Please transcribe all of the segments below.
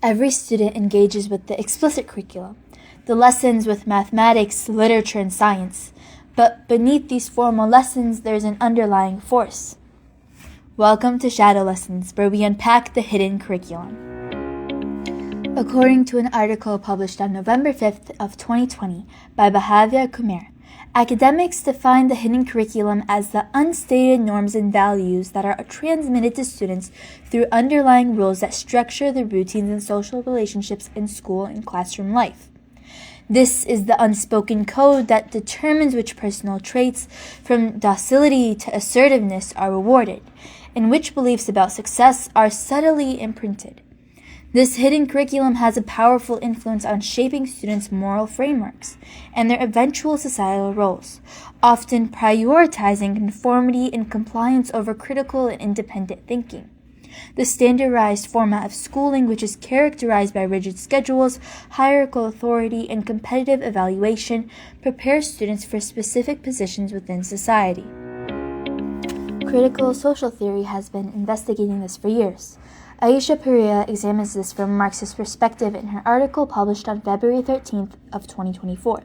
Every student engages with the explicit curriculum, the lessons with mathematics, literature, and science. But beneath these formal lessons, there's an underlying force. Welcome to Shadow Lessons, where we unpack the hidden curriculum. According to an article published on November 5th of 2020 by Bahavia Kumair, academics define the hidden curriculum as the unstated norms and values that are transmitted to students through underlying rules that structure the routines and social relationships in school and classroom life. This is the unspoken code that determines which personal traits, from docility to assertiveness, are rewarded, and which beliefs about success are subtly imprinted. This hidden curriculum has a powerful influence on shaping students' moral frameworks and their eventual societal roles, often prioritizing conformity and compliance over critical and independent thinking. The standardized format of schooling, which is characterized by rigid schedules, hierarchical authority, and competitive evaluation, prepares students for specific positions within society. Critical social theory has been investigating this for years. Aisha Perea examines this from a Marxist perspective in her article published on February 13th of 2024.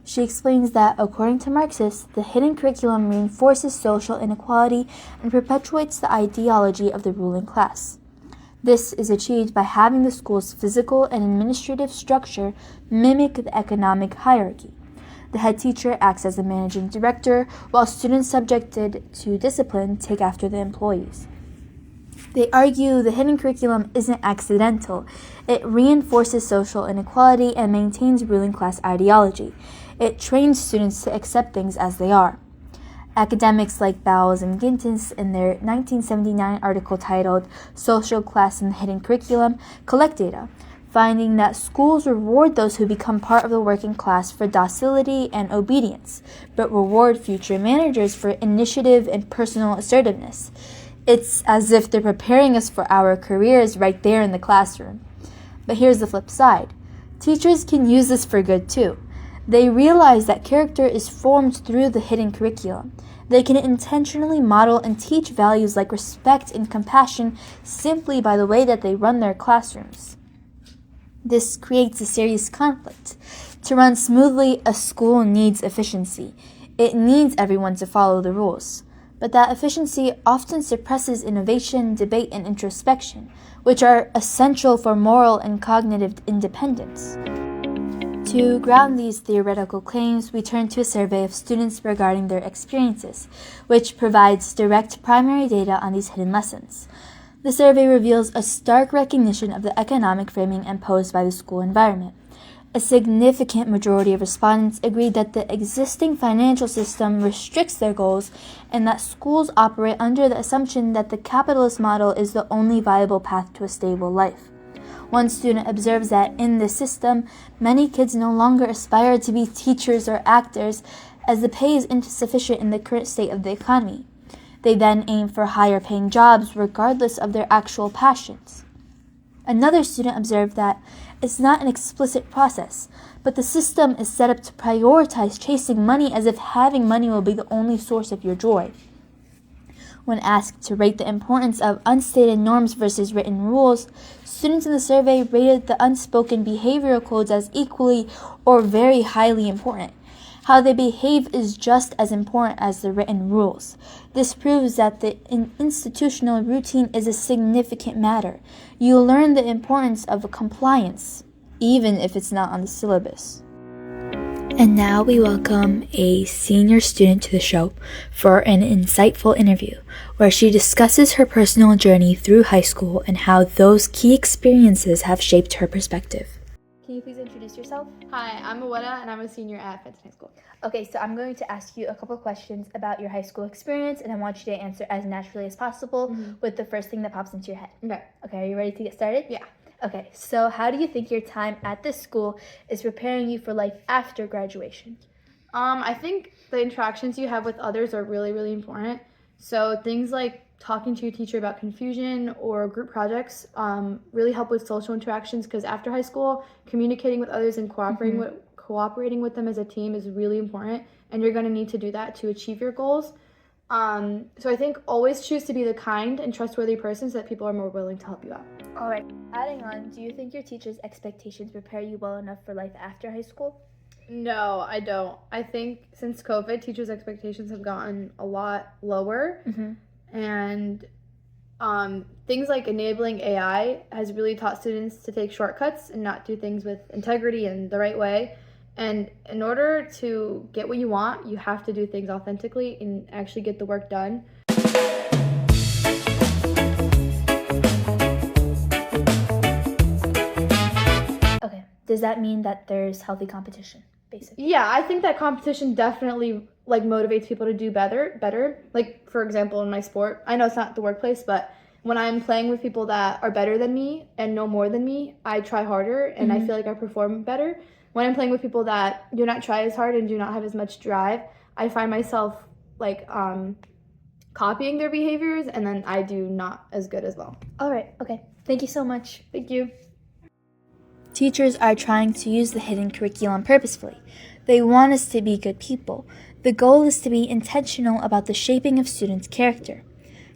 She explains that, according to Marxists, the hidden curriculum reinforces social inequality and perpetuates the ideology of the ruling class. This is achieved by having the school's physical and administrative structure mimic the economic hierarchy. The head teacher acts as the managing director, while students subjected to discipline take after the employees. They argue the hidden curriculum isn't accidental. It reinforces social inequality and maintains ruling class ideology. It trains students to accept things as they are. Academics like Bowles and Gintis, in their 1979 article titled Social Class and the Hidden Curriculum, collect data, finding that schools reward those who become part of the working class for docility and obedience, but reward future managers for initiative and personal assertiveness. It's as if they're preparing us for our careers right there in the classroom. But here's the flip side. Teachers can use this for good too. They realize that character is formed through the hidden curriculum. They can intentionally model and teach values like respect and compassion simply by the way that they run their classrooms. This creates a serious conflict. To run smoothly, a school needs efficiency. It needs everyone to follow the rules. But that efficiency often suppresses innovation, debate, and introspection, which are essential for moral and cognitive independence. To ground these theoretical claims, we turn to a survey of students regarding their experiences, which provides direct primary data on these hidden lessons. The survey reveals a stark recognition of the economic framing imposed by the school environment. A significant majority of respondents agreed that the existing financial system restricts their goals and that schools operate under the assumption that the capitalist model is the only viable path to a stable life. One student observes that in this system, many kids no longer aspire to be teachers or actors, as the pay is insufficient in the current state of the economy. They then aim for higher paying jobs regardless of their actual passions. Another student observed that it's not an explicit process, but the system is set up to prioritize chasing money as if having money will be the only source of your joy. When asked to rate the importance of unstated norms versus written rules, students in the survey rated the unspoken behavioral codes as equally or very highly important. How they behave is just as important as the written rules. This proves that the institutional routine is a significant matter. You learn the importance of compliance, even if it's not on the syllabus. And now we welcome a senior student to the show for an insightful interview where she discusses her personal journey through high school and how those key experiences have shaped her perspective. Can you please introduce yourself? Hi, I'm Aweta and I'm a senior at Fenton High School. Okay, so I'm going to ask you a couple questions about your high school experience, and I want you to answer as naturally as possible with the first thing that pops into your head. Okay, are you ready to get started? Yeah. Okay, so how do you think your time at this school is preparing you for life after graduation? I think the interactions you have with others are really, really important. So things like talking to your teacher about confusion or group projects really help with social interactions, because after high school, communicating with others and cooperating with them as a team is really important, and you're going to need to do that to achieve your goals. So I think always choose to be the kind and trustworthy person so that people are more willing to help you out. All right. Adding on, do you think your teachers' expectations prepare you well enough for life after high school? No, I don't. I think since COVID, teachers' expectations have gotten a lot lower. And things like enabling AI has really taught students to take shortcuts and not do things with integrity and the right way. And in order to get what you want, you have to do things authentically and actually get the work done. Okay. Does that mean that there's healthy competition, basically? Yeah, I think that competition definitely motivates people to do better. Like, for example, in my sport, I know it's not the workplace, but when I'm playing with people that are better than me and know more than me, I try harder and I feel like I perform better. When I'm playing with people that do not try as hard and do not have as much drive, I find myself copying their behaviors, and then I do not as good as well. All right. Okay. Thank you so much. Thank you. Teachers are trying to use the hidden curriculum purposefully. They want us to be good people. The goal is to be intentional about the shaping of students' character.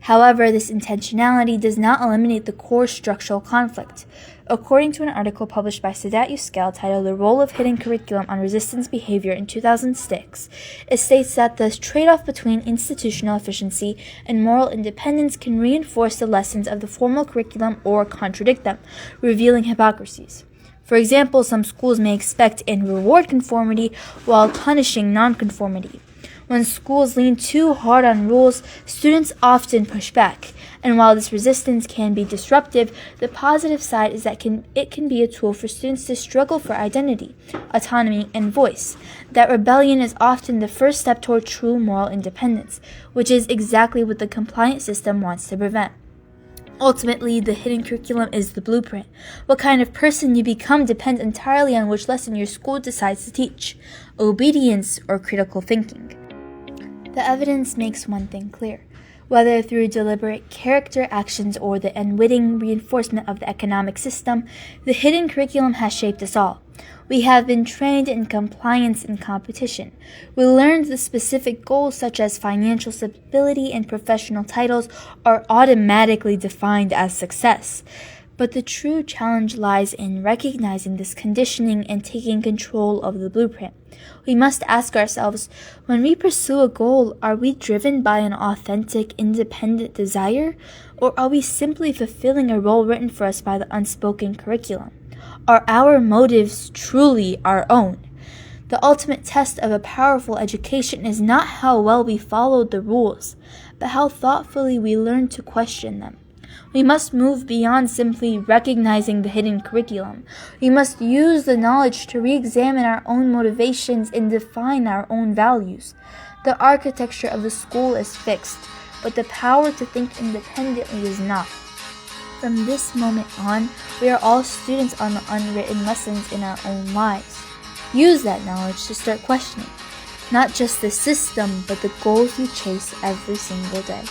However, this intentionality does not eliminate the core structural conflict. According to an article published by Saadeh titled The Role of Hidden Curriculum on Resistance Behavior in 2006, it states that the trade-off between institutional efficiency and moral independence can reinforce the lessons of the formal curriculum or contradict them, revealing hypocrisies. For example, some schools may expect and reward conformity while punishing nonconformity. When schools lean too hard on rules, students often push back. And while this resistance can be disruptive, the positive side is that it can be a tool for students to struggle for identity, autonomy, and voice. That rebellion is often the first step toward true moral independence, which is exactly what the compliant system wants to prevent. Ultimately, the hidden curriculum is the blueprint. What kind of person you become depends entirely on which lesson your school decides to teach: obedience or critical thinking. The evidence makes one thing clear. Whether through deliberate character actions or the unwitting reinforcement of the economic system, the hidden curriculum has shaped us all. We have been trained in compliance and competition. We learned the specific goals such as financial stability and professional titles are automatically defined as success. But the true challenge lies in recognizing this conditioning and taking control of the blueprint. We must ask ourselves, when we pursue a goal, are we driven by an authentic, independent desire, or are we simply fulfilling a role written for us by the unspoken curriculum? Are our motives truly our own? The ultimate test of a powerful education is not how well we followed the rules, but how thoughtfully we learned to question them. We must move beyond simply recognizing the hidden curriculum. We must use the knowledge to re-examine our own motivations and define our own values. The architecture of the school is fixed, but the power to think independently is not. From this moment on, we are all students on the unwritten lessons in our own lives. Use that knowledge to start questioning, not just the system, but the goals you chase every single day.